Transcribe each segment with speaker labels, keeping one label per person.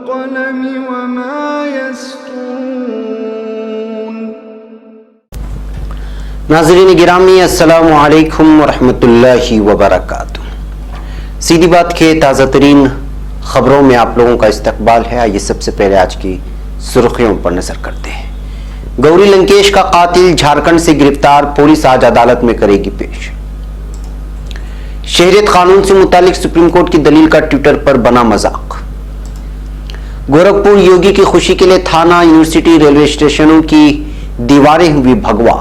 Speaker 1: वल्क़लम वमा यस्तून।
Speaker 2: नाज़रीन गिरामी, अस्सलामु अलैकुम वरहमतुल्लाहि वबरकातुह। सीधी बात के ताज़ा तरीन खबरों में आप लोगों का इस्तकबाल है। आइए सबसे पहले आज की सुर्खियों पर नजर करते हैं। गौरी लंकेश का कातिल झारखंड से गिरफ्तार, पुलिस आज अदालत में करेगी पेश। शहरियत कानून से मुतालिक सुप्रीम कोर्ट की दलील का ट्विटर पर बना मजाक। गोरखपुर, योगी की खुशी के लिए थाना, यूनिवर्सिटी, रेलवे स्टेशनों की दीवारें हुई भगवा।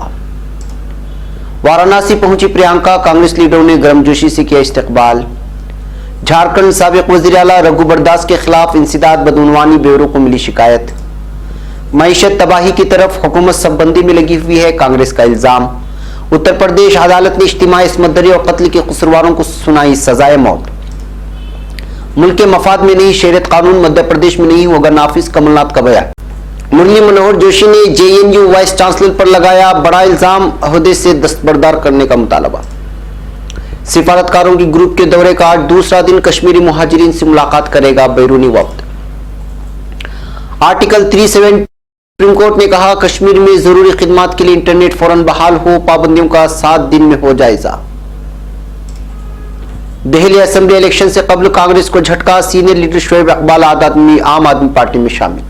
Speaker 2: वाराणसी पहुंची प्रियंका, कांग्रेस लीडरों ने गर्मजोशी से किया इस्तकबाल। झारखंड साबिक वजीर आला रघु बरदास के खिलाफ इंसदाद बदउनवानी ब्यूरो को मिली शिकायत। मईशत तबाही की तरफ हुकूमत सबबंदी में लगी हुई है, कांग्रेस का इल्जाम। उत्तर प्रदेश अदालत ने इज्तिमाई इस्मतदरी और कत्ल के कसूरवारों को सुनाई सजाए मौत। मुल्क के मफाद में नहीं, शहरियत कानून मध्य प्रदेश में नहीं होगा नाफिज, कमलनाथ का बयान। मुरली मनोहर जोशी ने जेएनयू वाइस चांसलर पर लगाया बड़ा इल्जाम, ओहदे से दस्तबरदार करने का मुतालबा। सिफारतकारों की ग्रुप के दौरे का आज दूसरा दिन, कश्मीरी मुहाजिरीन से मुलाकात करेगा बैरूनी वफ्द। आर्टिकल 37 सुप्रीम कोर्ट ने कहा, कश्मीर में जरूरी खिदमात के लिए इंटरनेट फौरन बहाल हो, पाबंदियों का 7 दिन में हो जायजा। दिल्ली असेंबली इलेक्शन से कबल कांग्रेस को झटका, सीनियर लीडर शोएब इकबाल आम आदमी पार्टी में शामिल।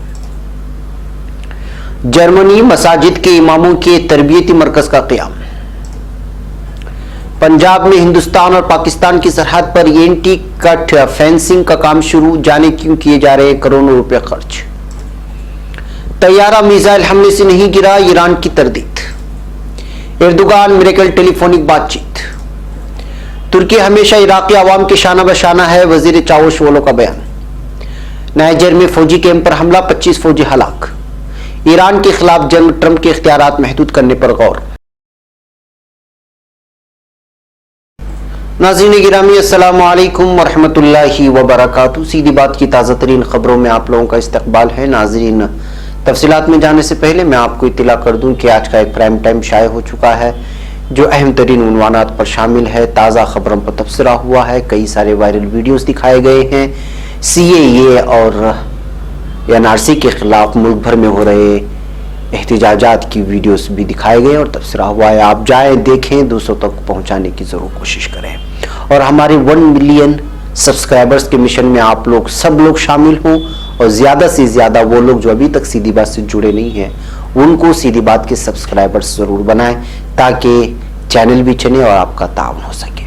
Speaker 2: जर्मनी, मसाजिद के इमामों के तरबियती मरकज का क़याम। पंजाब में हिंदुस्तान और पाकिस्तान की सरहद पर एंटी कट फेंसिंग का काम शुरू, जाने क्यों किए जा रहे करोड़ों रुपए खर्च। तैयारा मिसाइल हमले से नहीं गिरा, ईरान की तरदीद। एर्दोगान मिरेकल टेलीफोनिक बातचीत। तुर्की हमेशा इराकी अवाम के शाना बशाना है, वजीर चावुशओग्लू का बयान। नाइजर में फौजी कैंप पर हमला, 25 फौजी हलाक। ईरान के खिलाफ जंग, ट्रंप के इख्तियारात महदूद करने पर गौर। नाज़रीन गिरामी, अस्सलामु अलैकुम वरहमतुल्लाहि वबरकातुह। सीधी बात की ताज़ा तरीन खबरों में आप लोगों का इस्तकबाल है। नाज़रीन, तफसीलात में जाने से पहले मैं आपको इत्तला कर दूं कि आज का एक प्राइम टाइम शाये हो चुका है, जो अहम तरीन उन्वानात पर शामिल है। ताज़ा खबरों पर तबसरा हुआ है, कई सारे वायरल वीडियोस दिखाए गए हैं। CAA और NRC के खिलाफ मुल्क भर में हो रहे एहतिजाजात की वीडियोस भी दिखाए गए और तबसरा हुआ है। आप जाएं, देखें, दूसरों तक पहुंचाने की जरूर कोशिश करें और हमारे 1 मिलियन सब्सक्राइबर्स के मिशन में आप लोग सब लोग शामिल हों और ज़्यादा से ज़्यादा वो लोग जो अभी तक सीधी बात से जुड़े नहीं हैं उनको सीधी बात के सब्सक्राइबर्स ज़रूर बनाएं, ताकि चैनल भी चले और आपका ताउन हो सके।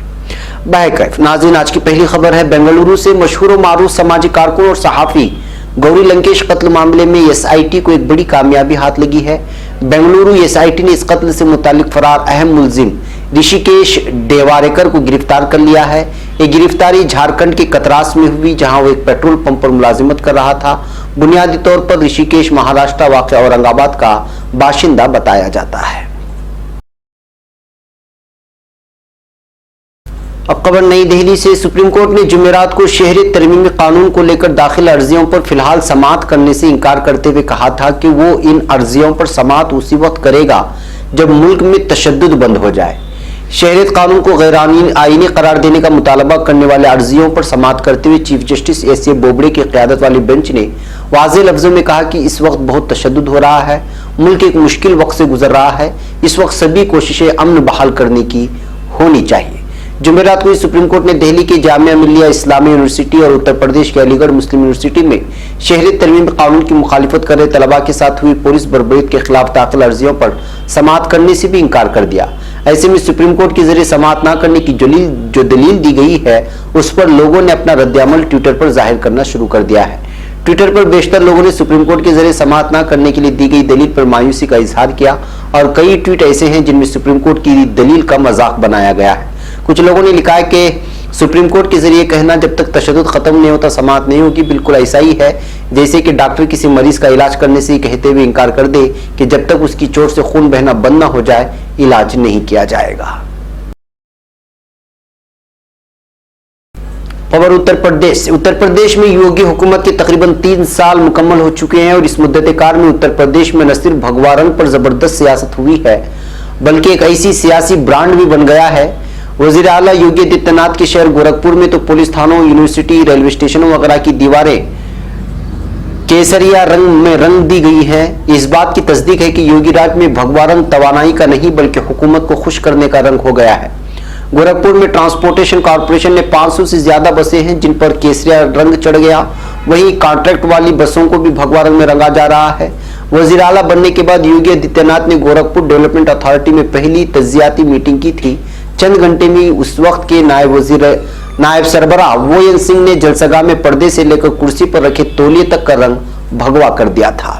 Speaker 2: बाहर नाज़रीन, आज की पहली खबर है। बेंगलुरु से मशहूर और मारूफ समाजी कारकुन और सहाफ़ी गौरी लंकेश कत्ल मामले में SIT को एक बड़ी कामयाबी हाथ लगी है। बेंगलुरु SIT ने इस कत्ल से मुतालिक फरार अहम मुलजिम ऋषिकेश डेवारेकर को गिरफ्तार कर लिया है। ये गिरफ्तारी झारखंड के कतरास में हुई, जहां वो एक पेट्रोल पंप पर मुलाजिमत कर रहा था। बुनियादी तौर पर ऋषिकेश महाराष्ट्र वाक़ औरंगाबाद का बाशिंदा बताया जाता है। अब खबर नई दिल्ली से। सुप्रीम कोर्ट ने जुमेरात को शहरी तरमीमी कानून को लेकर दाखिल अर्जियों पर फिलहाल समाअत करने से इनकार करते हुए कहा था कि वो इन अर्जियों पर समाअत उसी वक्त करेगा जब मुल्क में तशद्दुद बंद हो जाए। शहरियत कानून को गैर आईनी करार देने का मुतालबा करने वाले अर्जियों पर समाअत करते हुए चीफ जस्टिस SA बोबड़े की क़यादत वाली बेंच ने वाज़ेह लफ्ज़ों में कहा कि इस वक्त बहुत तशद्दुद हो रहा है, मुल्क एक मुश्किल वक्त से गुजर रहा है। इस वक्त सभी कोशिशें अमन बहाल करने की होनी चाहिए। जुमेरात को सुप्रीम कोर्ट ने दिल्ली की जामिया मिल्लिया इस्लामी यूनिवर्सिटी और उत्तर प्रदेश के अलीगढ़ मुस्लिम यूनिवर्सिटी में शहरी तरमीम कानून की मुखालिफत कर रहे तलबा के साथ हुई पुलिस बर्बरीत के खिलाफ दाखिल अर्जियों पर समाअत करने से भी इनकार कर दिया। ऐसे में सुप्रीम कोर्ट के जरिए समाअत न करने की जो दलील दी गई है, उस पर लोगों ने अपना रद्द-ए-अमल ट्विटर पर जाहिर करना शुरू कर दिया है। ट्विटर पर बेशतर लोगों ने सुप्रीम कोर्ट के जरिए समाअत न करने के लिए दी गई दलील पर मायूसी का इजहार किया और कई ट्वीट ऐसे हैं जिनमें सुप्रीम कोर्ट की दलील का मजाक बनाया गया है। कुछ लोगों ने लिखा है कि सुप्रीम कोर्ट के जरिए कहना जब तक तशद्दुद खत्म नहीं होता समाअत नहीं होगी, बिल्कुल ऐसा ही है जैसे कि डॉक्टर किसी मरीज का इलाज करने से कहते हुए इनकार कर दे कि जब तक उसकी चोट से खून बहना बंद न हो जाए इलाज नहीं किया जाएगा। खबर उत्तर प्रदेश में योगी हुकूमत के तकरीबन 3 साल मुकम्मल हो चुके हैं और इस मुद्दत-ए-कार में उत्तर प्रदेश में न सिर्फ भगवा रंग पर जबरदस्त सियासत हुई है बल्कि एक ऐसी सियासी ब्रांड भी बन गया है। वजीर आला योगी आदित्यनाथ के शहर गोरखपुर में तो पुलिस थानों, यूनिवर्सिटी, रेलवे स्टेशनों वगैरह की दीवारें केसरिया रंग में रंग दी गई है। इस बात की तस्दीक है कि योगी राज में भगवा रंग तवानाई का नहीं बल्कि हुकूमत को खुश करने का रंग हो गया है। गोरखपुर में ट्रांसपोर्टेशन कॉर्पोरेशन ने 500 से ज्यादा बसें हैं जिन पर केसरिया रंग चढ़ गया। वहीं कॉन्ट्रैक्ट वाली बसों को भी भगवा रंग में रंगा जा रहा है। वजीर आला बनने के बाद योगी आदित्यनाथ ने गोरखपुर डेवलपमेंट अथॉरिटी में पहली तज्जियाती मीटिंग की थी। चंद घंटे में उस वक्त के नायब सरबराह वो सिंह ने जलसगाह में पर्दे से लेकर कुर्सी पर रखे तौलिए तक का रंग भगवा कर दिया था।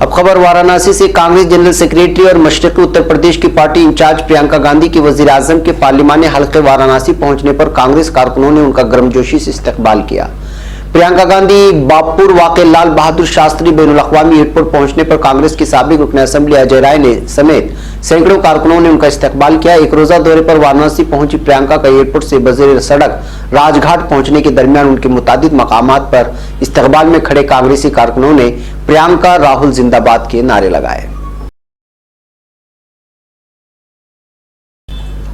Speaker 2: अब खबर वाराणसी से। कांग्रेस जनरल सेक्रेटरी और मशरकी उत्तर प्रदेश की पार्टी इंचार्ज प्रियंका गांधी की वजीर आजम के पार्लिमानी हल्के वाराणसी पहुंचने पर कांग्रेस कारकुनों ने उनका गर्मजोशी से इस्तकबाल किया। प्रियंका गांधी बापुर वाक़े लाल बहादुर शास्त्री बैनुल-अक़वामी एयरपोर्ट पहुंचने पर कांग्रेस के साबिक रुकन असेंबली अजय राय ने समेत सैकड़ों कारकुनों ने उनका इस्तकबाल किया। एक रोजा दौरे पर वाराणसी पहुंची प्रियंका का एयरपोर्ट से बज़ेर सड़क राजघाट पहुंचने के दरमियान उनके मुतादिद मकामात पर इस्तकबाल में खड़े कांग्रेसी कारकुनों ने प्रियंका राहुल जिंदाबाद के नारे लगाए।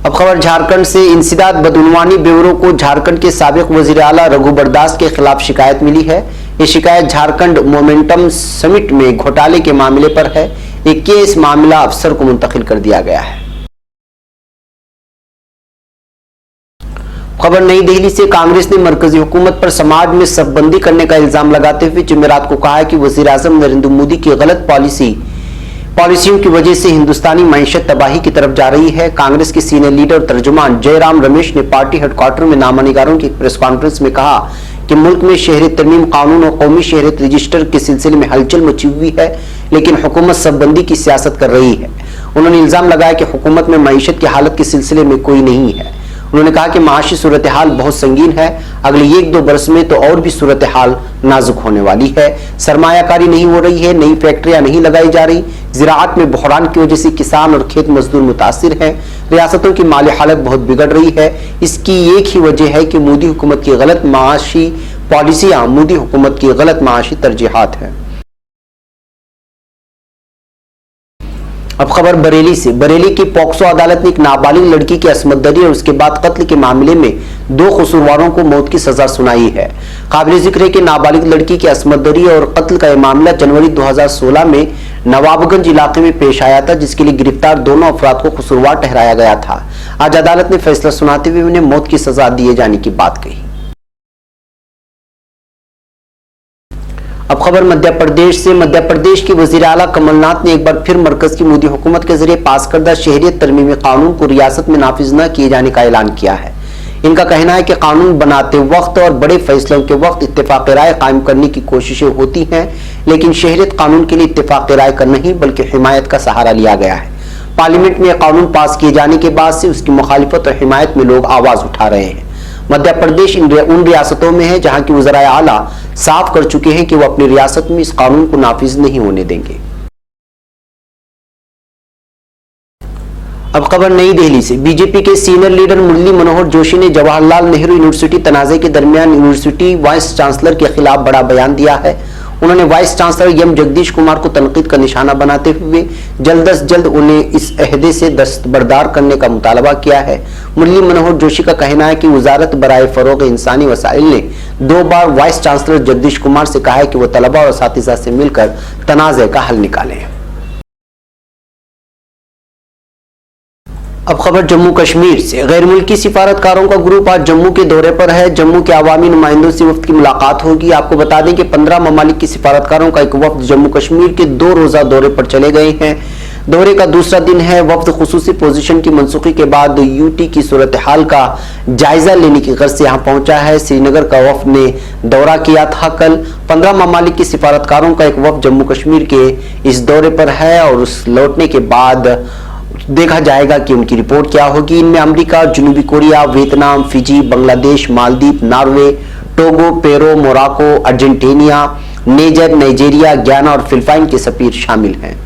Speaker 2: अब खबर झारखंड से। इंसदाद बदउनवानी ब्यूरो को झारखंड के साबिक वजीर आला रघुबर दास के खिलाफ शिकायत मिली है। ये शिकायत झारखंड मोमेंटम समिट में घोटाले के मामले पर है। एक केस मामला अफसर को मुंतकिल कर दिया गया है। खबर नई दिल्ली से। कांग्रेस ने मरकजी हुकूमत पर समाज में शबबंदी करने का इल्जाम लगाते हुए जुमेरात को कहा है कि वजीर आजम नरेंद्र मोदी की गलत पॉलिसियों की वजह से हिंदुस्तानी मईशत तबाही की तरफ जा रही है। कांग्रेस के सीनियर लीडर और तर्जुमान जयराम रमेश ने पार्टी हेडक्वार्टर में नामानिगारों की प्रेस कॉन्फ्रेंस में कहा कि मुल्क में शहरी तरमीम कानून और कौमी शहरियत रजिस्टर के सिलसिले में हलचल मची हुई है, लेकिन हुकूमत शबबंदी की सियासत कर रही है। उन्होंने इल्जाम लगाया कि हुकूमत में मईशत की हालत के सिलसिले में कोई नहीं है। उन्होंने कहा कि माशी सूरत हाल बहुत संगीन है। अगले 1-2 वर्ष में तो और भी सूरत हाल नाजुक होने वाली है। सरमायाकारी नहीं हो रही है, नई फैक्ट्रियां नहीं लगाई जा रही। ज़राअत में बहरान की वजह से किसान और खेत मजदूर मुतासिर हैं। रियासतों की माली हालत बहुत बिगड़ रही है। इसकी एक ही वजह है कि मोदी हुकूमत की गलत माशी पॉलिसियां, मोदी हुकूमत की गलत माशी तरजीहात है। अब खबर बरेली से। बरेली की पॉक्सो अदालत ने एक नाबालिग लड़की की असमत-दरी और उसके बाद कत्ल के मामले में 2 कसूरवारों को मौत की सजा सुनाई है। काबिल जिक्र है कि नाबालिग लड़की की असमत-दरी और कत्ल का यह मामला जनवरी 2016 में नवाबगंज इलाके में पेश आया था, जिसके लिए गिरफ्तार दोनों अफराद को कसूरवार ठहराया गया था। आज अदालत ने फैसला सुनाते हुए उन्हें मौत की सजा दिए जाने की बात कही। अब खबर मध्य प्रदेश से। मध्य प्रदेश के वजीर आला कमलनाथ ने एक बार फिर मरकज की मोदी हुकूमत के जरिए पास करदा शहरियत तरमीमी कानून को रियासत में नाफिज न किए जाने का ऐलान किया है। इनका कहना है कि कानून बनाते वक्त और बड़े फैसलों के वक्त इत्तेफाक राय कायम करने की कोशिशें होती हैं, लेकिन शहरियत कानून के लिए इत्तेफाक राय का नहीं बल्कि हिमायत का सहारा लिया गया है। पार्लियामेंट में यह कानून पास किए जाने के बाद से उसकी मुखालिफत और हिमायत में लोग आवाज उठा रहे हैं। मध्य प्रदेश उन रियासतों में है जहां की वज़राए आला साफ कर चुके हैं कि वो अपनी रियासत में इस कानून को नाफिज नहीं होने देंगे। अब खबर नई दिल्ली से। बीजेपी के सीनियर लीडर मुरली मनोहर जोशी ने जवाहरलाल नेहरू यूनिवर्सिटी तनाज़े के दरमियान यूनिवर्सिटी वाइस चांसलर के खिलाफ बड़ा बयान दिया है। उन्होंने vice chancellor M Jagdish Kumar को तनकीद का निशाना बनाते हुए जल्द अज जल्द उन्हें इस अहदे से दस्तबरदार करने का मुतालबा किया है। मुरली मनोहर जोशी का कहना है कि वजारत बराए फरोग इंसानी वसाइल ने 2 बार वाइस चांसलर जगदीश कुमार से कहा है कि वह तलबा और साथीज़ा से मिलकर तनाज़े का हल निकालें। अब खबर जम्मू कश्मीर से। गैर मुल्की सिफारतकारों का ग्रुप आज जम्मू के दौरे पर है। जम्मू के अवामी नुमाइंदों से वफ्द की मुलाकात होगी। आपको बता दें कि 15 ममालिक के सिफारतकारों का एक वफ्द जम्मू कश्मीर के 2 रोजा दौरे पर चले गए हैं। दौरे का दूसरा दिन है। वफ्द खुसूसी पोजीशन की मनसूखी के बाद यूटी की सूरत हाल का जायजा लेने की गर्ज से यहाँ पहुंचा है। श्रीनगर का वफ्द ने दौरा किया था कल। 15 ममालिक के सिफारतकारों का एक वफ्द जम्मू कश्मीर के इस दौरे पर है और उस लौटने के बाद देखा जाएगा कि उनकी रिपोर्ट क्या होगी। इनमें अमेरिका, जनूबी Korea, Vietnam, Fiji, Bangladesh, Maldives, Norway, Togo, Peru, Morocco, Argentina, Niger, Nigeria, Guyana और फिलिपाइन के सफीर शामिल हैं।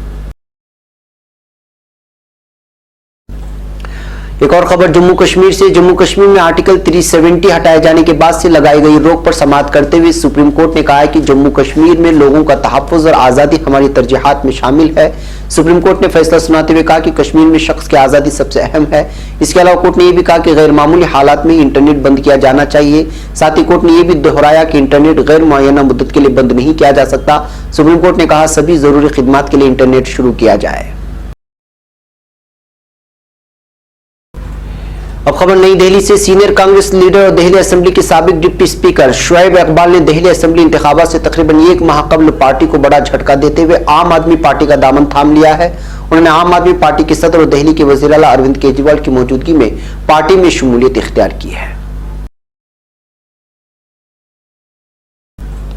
Speaker 2: एक और खबर जम्मू कश्मीर से। जम्मू कश्मीर में आर्टिकल 370 हटाए जाने के बाद से लगाई गई रोक पर समाअत करते हुए सुप्रीम कोर्ट ने कहा है कि जम्मू कश्मीर में लोगों का तहफ्फुज़ और आज़ादी हमारी तरजीहात में शामिल है। सुप्रीम कोर्ट ने फैसला सुनाते हुए कहा कि कश्मीर में शख्स की आज़ादी सबसे अहम है। इसके अलावा कोर्ट ने यह भी कहा कि गैर मामूली हालात में इंटरनेट बंद किया जाना चाहिए। साथ ही कोर्ट ने यह भी दोहराया कि इंटरनेट गैर मुअय्यना मुद्दत के लिए बंद नहीं किया जा सकता। सुप्रीम कोर्ट ने कहा सभी जरूरी खिदमात के लिए इंटरनेट शुरू किया जाए। अब खबर नई दिल्ली से। सीनियर कांग्रेस लीडर और दिल्ली असेंबली के साबिक डिप्टी स्पीकर शुएब इकबाल ने दिल्ली असेंबली इंतखाबात से तकरीबन 1 माह कबल पार्टी को बड़ा झटका देते हुए आम आदमी पार्टी का दामन थाम लिया है। उन्होंने आम आदमी पार्टी के सदर और दिल्ली के वजीर आला अरविंद केजरीवाल की मौजूदगी में पार्टी में शमूलियत इख्तियार की है।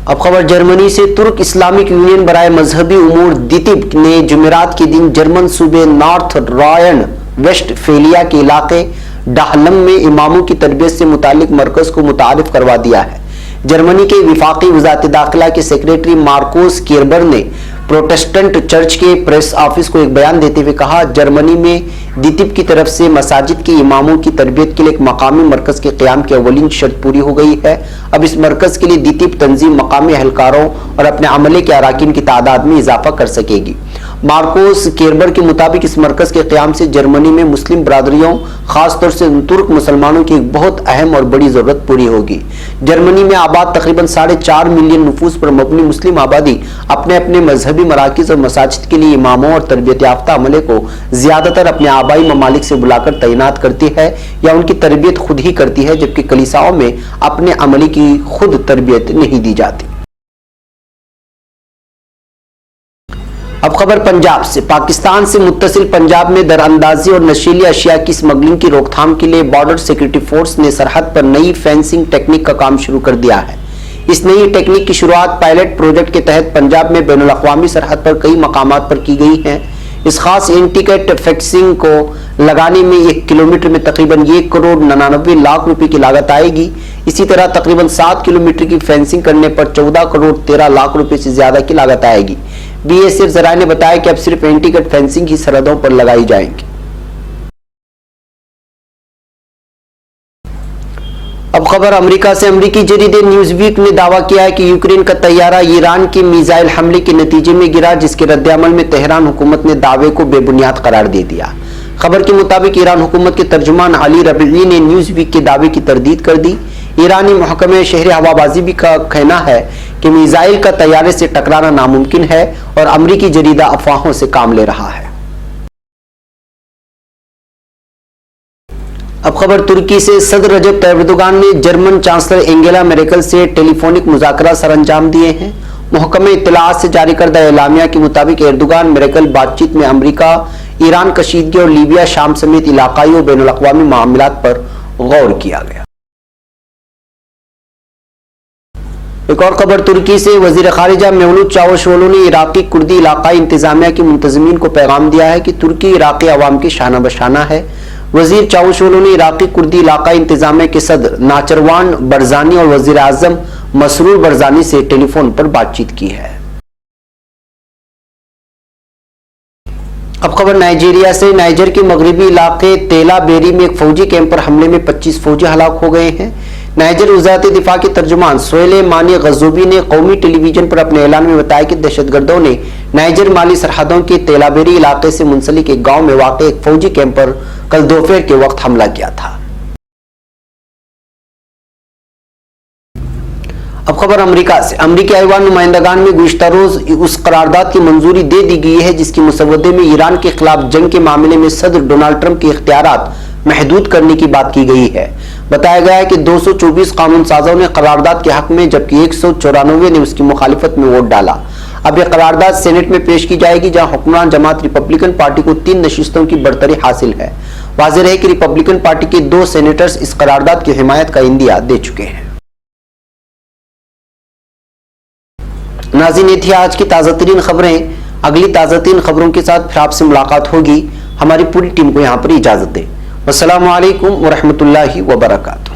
Speaker 2: अब खबर जर्मनी से। तुर्क इस्लामिक यूनियन बराए मजहबी उमूर दितिब ने जुमेरात के दिन जर्मन सूबे नॉर्थ रायन वेस्टफेलिया के इलाके डाहलम में इमामों की तरबियत से मुतालिक मरकज को मुतारिफ करवा दिया है। जर्मनी के विफाकी वजारत दाखिला के सेक्रेटरी मार्कोस केरबर ने प्रोटेस्टेंट चर्च के प्रेस ऑफिस को एक बयान देते हुए कहा, जर्मनी में दितिब की तरफ से मसाजिद के इमामों की तरबियत के लिए एक मकामी मरकज के क़याम की अवलीन शर्त पूरी हो गई है। अब इस मरकज के लिए दितिब तंजीम मकामी अहलकारों और अपने अमले के अराकीन की तादाद में इजाफा कर सकेगी। मार्कोस केरबर के मुताबिक इस मरकज के क़याम से जर्मनी में मुस्लिम बरादरियों, खासतौर से तुर्क मुसलमानों की एक बहुत अहम और बड़ी जरूरत पूरी होगी। जर्मनी में आबाद तकरीबन 4.5 मिलियन नफूस पर मबनी मुस्लिम आबादी अपने अपने मजहबी मराकिज और मसाजिद के लिए इमामों और तरबियत याफ्ता अमले को ज्यादातर अपने आबाई ममालिक से बुलाकर तैनात करती है या उनकी तरबियत खुद ही करती है, जबकि कलीसियाओं में अपने अमले की खुद तरबियत नहीं दी जाती। अब खबर पंजाब से। पाकिस्तान से मुत्तसिल पंजाब में दरअंदाजी और नशीली अशिया की स्मगलिंग की रोकथाम के लिए बॉर्डर सिक्योरिटी फोर्स ने सरहद पर नई फेंसिंग टेक्निक का काम शुरू कर दिया है। इस नई टेक्निक की शुरुआत पायलट प्रोजेक्ट के तहत पंजाब में बैनुल अक़वामी सरहद पर कई मकामात पर की गई है। इस खास इंटीकेट फेंसिंग को लगाने में 1 किलोमीटर में तकरीबन 1 करोड़ 99 लाख रुपए की लागत आएगी। इसी तरह तकरीबन 7 किलोमीटर की फेंसिंग करने पर 14 करोड़ 13 लाख रुपए से ज्यादा की लागत आएगी। बीएसएफ जराये ने बताया कि अब सिर्फ इंटीकेट फेंसिंग ही सरहदों पर लगाई जाएंगी। अब खबर अमेरिका से। अमेरिकी जरीदे न्यूज़वीक ने दावा किया है कि यूक्रेन का तैयारा ईरान के मिसाइल हमले के नतीजे में गिरा, जिसके रद्देअमल में तेहरान हुकूमत ने दावे को बेबुनियाद करार दे दिया। खबर के मुताबिक ईरान हुकूमत के तर्जुमान अली रबीई ने न्यूज़वीक के दावे की तरदीद कर दी। ईरानी महकमे शहरी हवाबाजी भी का कहना है कि मिसाइल का तैयारे से टकराना नामुमकिन है और अमेरिकी जरीदा अफवाहों से काम ले रहा है। अब खबर तुर्की से। सदर रजब तैयब एर्दोगान ने जर्मन चांसलर एंगेला मेर्केल से टेलीफोनिक मुज़ाकरा सरअंजाम दिए हैं। महकमे इत्तलाआत से जारी करदा एलामिया के मुताबिक एर्दोगान मेर्केल बातचीत में अमेरिका, ईरान कशीदगी और लीबिया, शाम समेत इलाकाई और बैनुल अक़वामी मामलात पर गौर किया गया। एक और खबर तुर्की से। वजीर खारिजा मेवलूद चावुशओगलू ने इराकी कुर्दी इलाकाई इंतजामिया की मुंतजमीन को पैगाम दिया है कि तुर्की इराकी अवाम की शाना बशाना है। वजीर चावुशओगलू ने इराकी कुर्दी इलाकाई इंतजामिया के सदर नाचरवान बरजानी और वजीर आजम मसरूर बरजानी से टेलीफोन पर बातचीत की है। अब खबर नाइजीरिया से। नाइजर के मगरबी इलाके तेलाबेरी में एक फौजी कैंप पर हमले में 25 फौजी हलाक हो गए हैं। नाइजर वज़ारत दिफा के तर्जुमान सोलेमानी गज़ोबी ने कौमी टेलीविजन पर अपने ऐलान में बताया कि दहशतगर्दों ने नाइजर माली सरहदों के तेलाबेरी इलाके से मुंसलिक एक गांव में वाक़ एक फौजी कैंप पर कल दोपहर के वक्त हमला किया था। अब खबर अमेरिका से। अमेरिकी ऐवान नुमाइंदगान में गुज़िश्ता रोज उस करारदाद की मंजूरी दे दी गई है जिसकी मुसवदे में ईरान के खिलाफ जंग के मामले में सदर डोनाल्ड ट्रंप के इख्तियारात महदूद करने की बात की गई है। बताया गया है कि 224 कानून साजों ने करारदाद के हक में, जबकि 194 ने उसकी मुखालिफत में वोट डाला। अब यह करारदाद सेनेट में पेश की जाएगी, जहां हुक्मरान जमात रिपब्लिकन पार्टी को 3 नशिस्तों की बढ़तरी हासिल है। वाज़ेह है कि रिपब्लिकन पार्टी के 2 सेनेटर्स इस करारदाद की हिमायत का इंदिया दे चुके हैं। नाज़रीन, ये थी आज की ताज़ा तरीन खबरें। अगली ताज़ा तरीन खबरों के साथ फिर आपसे मुलाकात होगी। हमारी पूरी टीम को यहाँ पर इजाज़त दें। अस्सलामु अलैकुम व रहमतुल्लाहि व बरकातुहू।